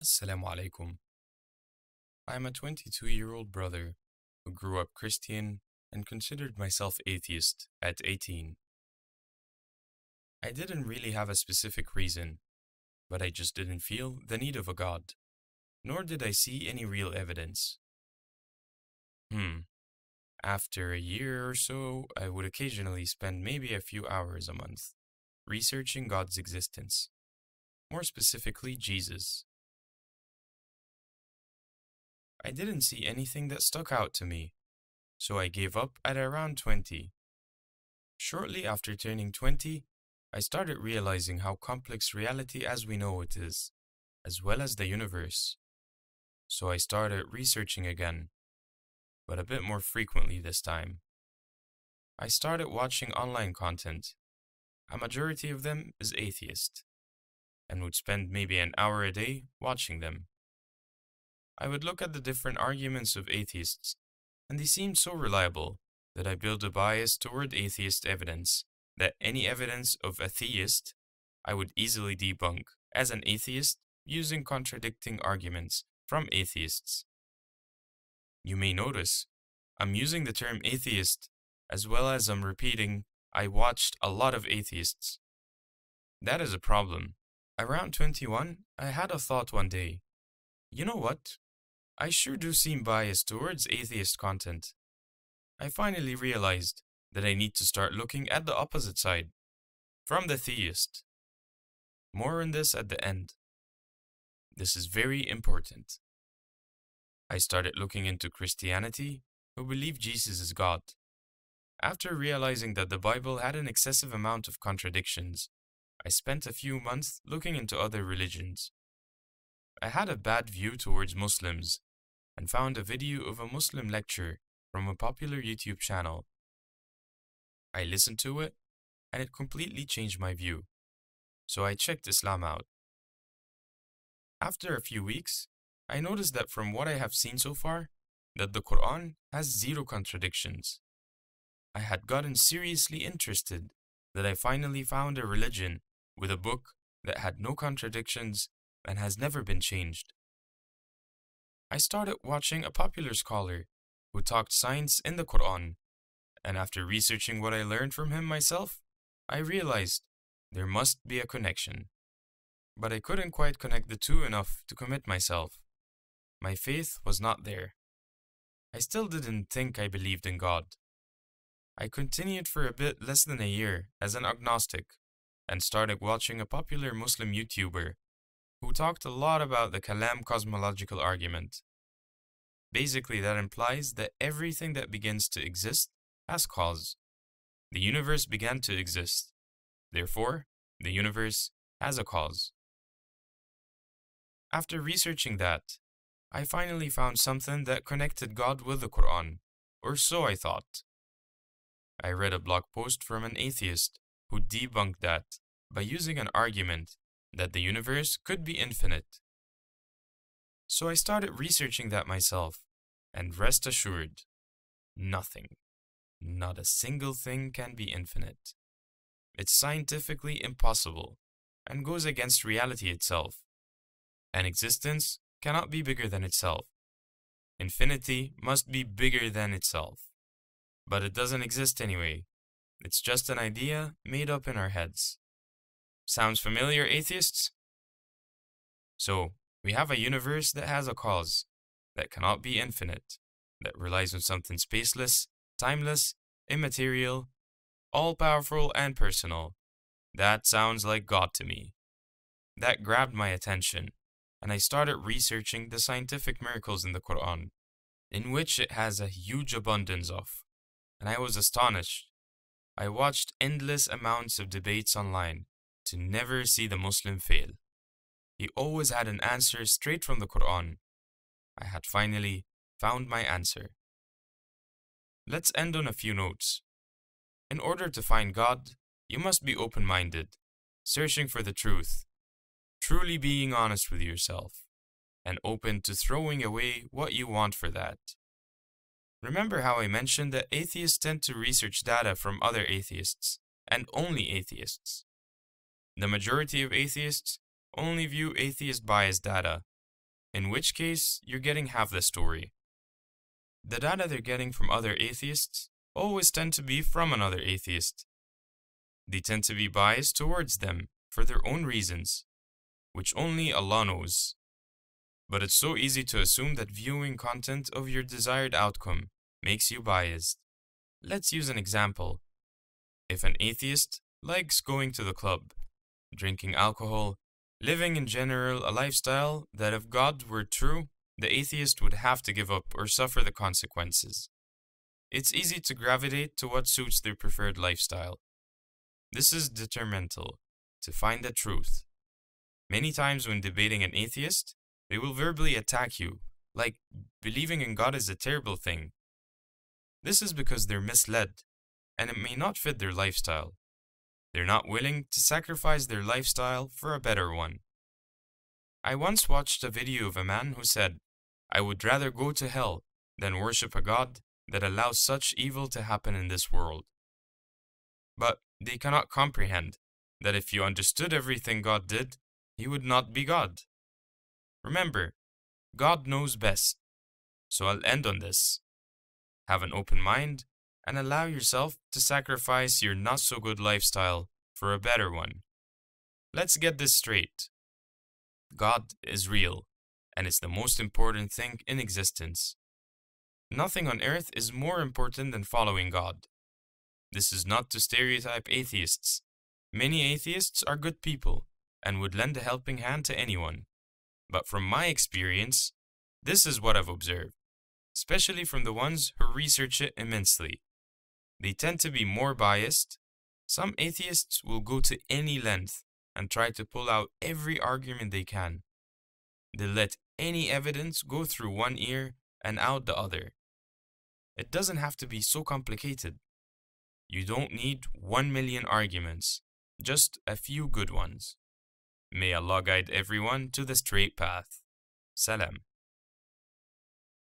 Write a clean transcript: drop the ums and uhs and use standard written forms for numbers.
Assalamu alaikum. I am a 22-year-old brother who grew up Christian and considered myself atheist at 18. I didn't really have a specific reason, but I just didn't feel the need of a God, nor did I see any real evidence. After a year or so, I would occasionally spend maybe a few hours a month researching God's existence, more specifically Jesus. I didn't see anything that stuck out to me, so I gave up at around 20. Shortly after turning 20, I started realizing how complex reality as we know it is, as well as the universe. So I started researching again, but a bit more frequently this time. I started watching online content. A majority of them is atheist, and would spend maybe an hour a day watching them. I would look at the different arguments of atheists, and they seemed so reliable that I built a bias toward atheist evidence, that any evidence of a theist I would easily debunk as an atheist using contradicting arguments from atheists. You may notice I'm using the term atheist as well as I'm repeating I watched a lot of atheists. That is a problem. Around 21, I had a thought one day. You know what? I sure do seem biased towards atheist content. I finally realized that I need to start looking at the opposite side, from the theist. More on this at the end. This is very important. I started looking into Christianity, who believe Jesus is God. After realizing that the Bible had an excessive amount of contradictions, I spent a few months looking into other religions. I had a bad view towards Muslims and found a video of a Muslim lecture from a popular YouTube channel. I listened to it and it completely changed my view, so I checked Islam out. After a few weeks, I noticed that from what I have seen so far, that the Quran has zero contradictions. I had gotten seriously interested that I finally found a religion with a book that had no contradictions and has never been changed. I started watching a popular scholar who talked science in the Quran, and after researching what I learned from him myself, I realized there must be a connection. But I couldn't quite connect the two enough to commit myself. My faith was not there. I still didn't think I believed in God. I continued for a bit less than a year as an agnostic and started watching a popular Muslim YouTuber who talked a lot about the Cosmological Argument. Basically, that implies that everything that begins to exist has cause. The universe began to exist. Therefore, the universe has a cause. After researching that, I finally found something that connected God with the Quran, or so I thought. I read a blog post from an atheist who debunked that by using an argument that the universe could be infinite. So I started researching that myself, and rest assured, nothing, not a single thing can be infinite. It's scientifically impossible and goes against reality itself. An existence cannot be bigger than itself. Infinity must be bigger than itself. But it doesn't exist anyway. It's just an idea made up in our heads. Sounds familiar, atheists? So, we have a universe that has a cause, that cannot be infinite, that relies on something spaceless, timeless, immaterial, all-powerful and personal. That sounds like God to me. That grabbed my attention, and I started researching the scientific miracles in the Quran, in which it has a huge abundance of, and I was astonished. I watched endless amounts of debates online to never see the Muslim fail. He always had an answer straight from the Quran. I had finally found my answer. Let's end on a few notes. In order to find God, you must be open-minded, searching for the truth, truly being honest with yourself, and open to throwing away what you want for that. Remember how I mentioned that atheists tend to research data from other atheists, and only atheists. The majority of atheists only view atheist-biased data, in which case you're getting half the story. The data they're getting from other atheists always tend to be from another atheist. They tend to be biased towards them for their own reasons, which only Allah knows. But it's so easy to assume that viewing content of your desired outcome makes you biased. Let's use an example. If an atheist likes going to the club, drinking alcohol, living in general a lifestyle that if God were true, the atheist would have to give up or suffer the consequences. It's easy to gravitate to what suits their preferred lifestyle. This is detrimental to find the truth. Many times when debating an atheist, they will verbally attack you, like believing in God is a terrible thing. This is because they're misled, and it may not fit their lifestyle. They're not willing to sacrifice their lifestyle for a better one. I once watched a video of a man who said, "I would rather go to hell than worship a God that allows such evil to happen in this world." But they cannot comprehend that if you understood everything God did, He would not be God. Remember, God knows best. So I'll end on this. Have an open mind and allow yourself to sacrifice your not-so-good lifestyle for a better one. Let's get this straight. God is real, and it's the most important thing in existence. Nothing on earth is more important than following God. This is not to stereotype atheists. Many atheists are good people and would lend a helping hand to anyone. But from my experience, this is what I've observed, especially from the ones who research it immensely. They tend to be more biased. Some atheists will go to any length and try to pull out every argument they can. They let any evidence go through one ear and out the other. It doesn't have to be so complicated. You don't need 1 million arguments, just a few good ones. May Allah guide everyone to the straight path. Salam.